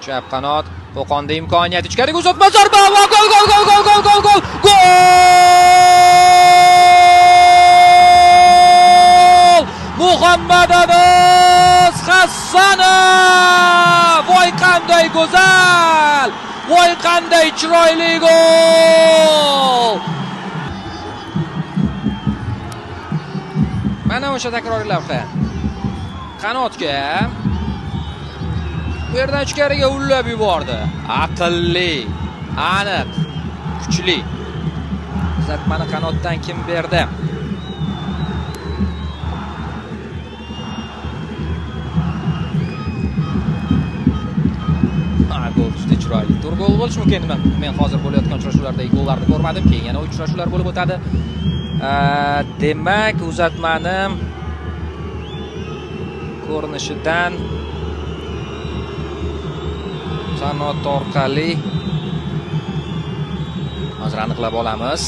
Chap qanot, Qo'qonda imkoniyat. Ichkariga uzatma zarba va gol! Muhammad Anas Hassanov! Voy qanday go'zal! Voy qanday chiroyli gol! Mana o'sha takroriy lavha. Qanotga bu yerdan ichkariga ullab yubordi. Aqlli, aniq, kuchli. Uzatmani qanotdan kim berdi? Gol juda chiroyli. To'g'ri gol bo'lishi mumkin. Men hozir bo'layotgan uchrashuvlardagi gollarni ko'rmadim. Keyin yana uchrashuvlar bo'lib o'tadi. Demak, uzatmani ko'rinishidan qanot orqali hozir aniqlab olamiz.